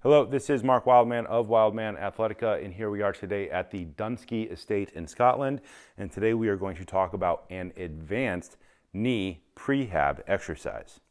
Hello, this is Mark Wildman of Wildman Athletica, and here we are today at the Dunsky Estate in Scotland. And today we are going to talk about an advanced knee prehab exercise.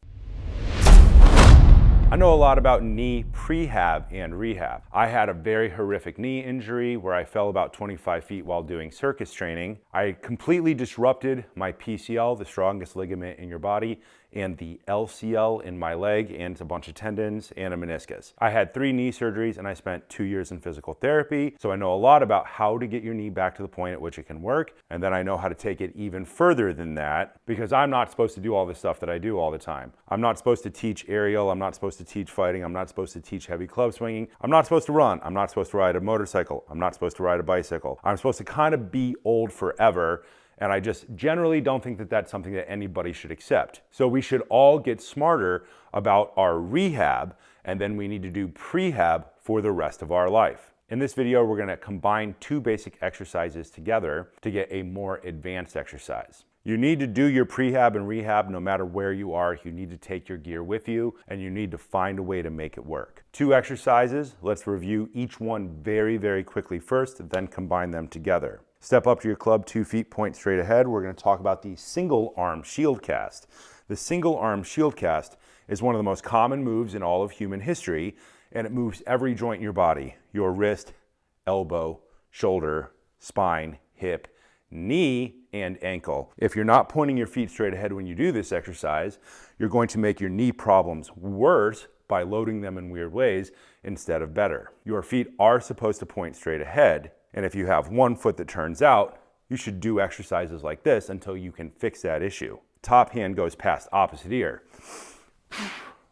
I know a lot about knee prehab and rehab. I had a very horrific knee injury where I fell about 25 feet while doing circus training. I completely disrupted my PCL, the strongest ligament in your body, and the LCL in my leg, and a bunch of tendons and a meniscus. I had 3 knee surgeries and I spent 2 years in physical therapy, so I know a lot about how to get your knee back to the point at which it can work, and then I know how to take it even further than that, because I'm not supposed to do all the stuff that I do all the time. I'm not supposed to teach aerial, I'm not supposed to teach fighting, I'm not supposed to teach heavy club swinging, I'm not supposed to run, I'm not supposed to ride a motorcycle, I'm not supposed to ride a bicycle. I'm supposed to kind of be old forever, and I just generally don't think that that's something that anybody should accept. So we should all get smarter about our rehab, and then we need to do prehab for the rest of our life. In this video, we're gonna combine 2 basic exercises together to get a more advanced exercise. You need to do your prehab and rehab no matter where you are. You need to take your gear with you, and you need to find a way to make it work. 2 exercises, let's review each one very, very quickly first, then combine them together. Step up to your club 2 feet, point straight ahead. We're going to talk about the single arm shield cast. The single arm shield cast is one of the most common moves in all of human history, and it moves every joint in your body: your wrist, elbow, shoulder, spine, hip, knee, and ankle. If you're not pointing your feet straight ahead when you do this exercise, you're going to make your knee problems worse by loading them in weird ways instead of better. Your feet are supposed to point straight ahead, and if you have one foot that turns out, you should do exercises like this until you can fix that issue. Top hand goes past opposite ear.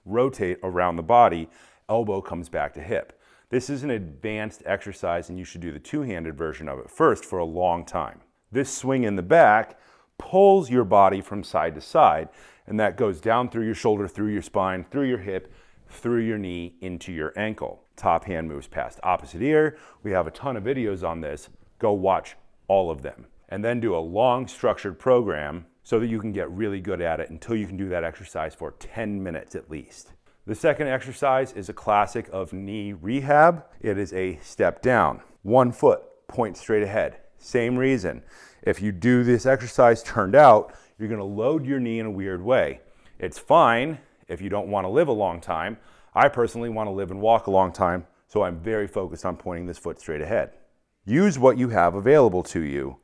Rotate around the body, elbow comes back to hip. This is an advanced exercise, and you should do the 2-handed version of it first for a long time. This swing in the back pulls your body from side to side, and that goes down through your shoulder, through your spine, through your hip, through your knee, into your ankle. Top hand moves past opposite ear. We have a ton of videos on this. Go watch all of them. And then do a long structured program so that you can get really good at it until you can do that exercise for 10 minutes at least. The second exercise is a classic of knee rehab. It is a step down. 1 foot, point straight ahead. Same reason. If you do this exercise turned out, you're gonna load your knee in a weird way. It's fine if you don't wanna live a long time. I personally wanna live and walk a long time, so I'm very focused on pointing this foot straight ahead. Use what you have available to you.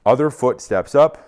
Other foot steps up,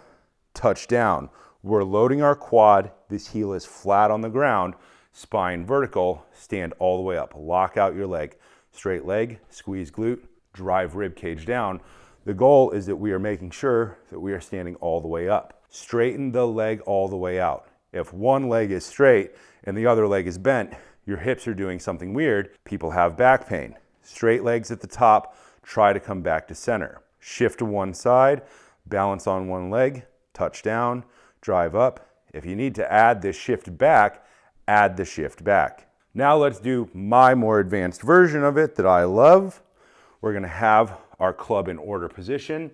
touch down. We're loading our quad. This heel is flat on the ground, spine vertical, stand all the way up. Lock out your leg. Straight leg, squeeze glute, drive rib cage down. The goal is that we are making sure that we are standing all the way up. Straighten the leg all the way out. If one leg is straight and the other leg is bent, your hips are doing something weird. People have back pain. Straight legs at the top, try to come back to center. Shift to one side, balance on one leg, touch down, drive up. If you need to add this shift back, add the shift back. Now let's do my more advanced version of it that I love. We're gonna have our club in order position.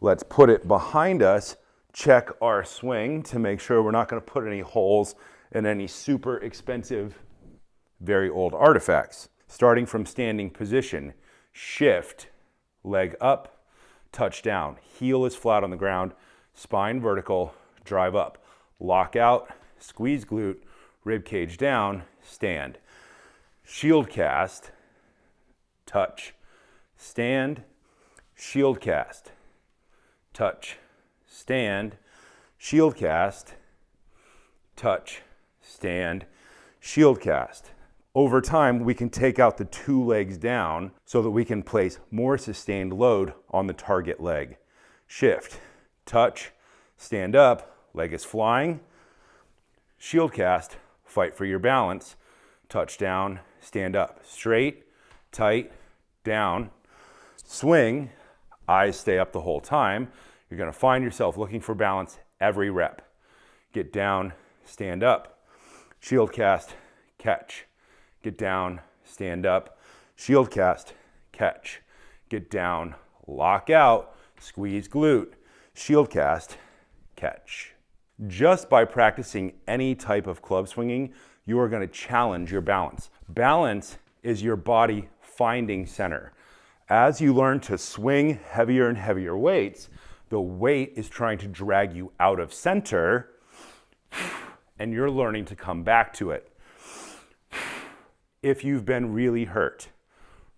Let's put it behind us, check our swing to make sure we're not gonna put any holes in any super expensive, very old artifacts. Starting from standing position, shift, leg up, touch down. Heel is flat on the ground, spine vertical, drive up. Lock out, squeeze glute, rib cage down, stand. Shield cast, touch, stand, shield cast, touch, stand, shield cast, touch, stand, shield cast. Over time, we can take out the 2 legs down so that we can place more sustained load on the target leg. Shift, touch, stand up, leg is flying, shield cast, fight for your balance, touch down, stand up, straight, tight, down, swing, eyes stay up the whole time. You're gonna find yourself looking for balance every rep. Get down, stand up, shield cast, catch. Get down, stand up, shield cast, catch. Get down, lock out, squeeze glute, shield cast, catch. Just by practicing any type of club swinging, you are going to challenge your balance. Balance is your body finding center. As you learn to swing heavier and heavier weights, the weight is trying to drag you out of center, and you're learning to come back to it. If you've been really hurt,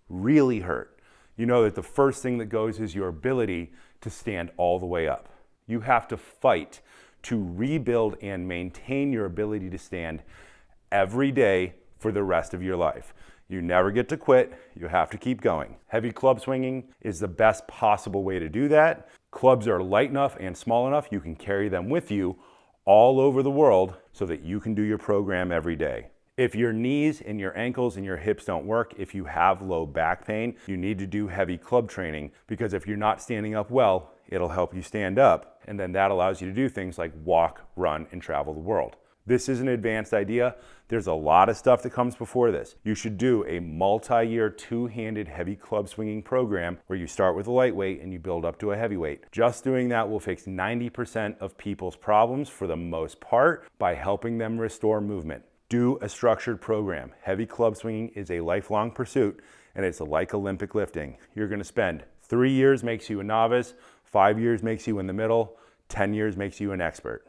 you know that the first thing that goes is your ability to stand all the way up. You have to fight to rebuild and maintain your ability to stand every day for the rest of your life. You never get to quit. You have to keep going. Heavy club swinging is the best possible way to do that. Clubs are light enough and small enough you can carry them with you all over the world so that you can do your program every day. If your knees and your ankles and your hips don't work, if you have low back pain, you need to do heavy club training, because if you're not standing up well, it'll help you stand up, and then that allows you to do things like walk, run, and travel the world. This is an advanced idea. There's a lot of stuff that comes before this. You should do a multi-year two-handed heavy club swinging program where you start with a lightweight and you build up to a heavyweight. Just doing that will fix 90% of people's problems for the most part by helping them restore movement. Do a structured program. Heavy club swinging is a lifelong pursuit, and it's like Olympic lifting. You're going to spend 3 years makes you a novice, 5 years makes you in the middle, 10 years makes you an expert.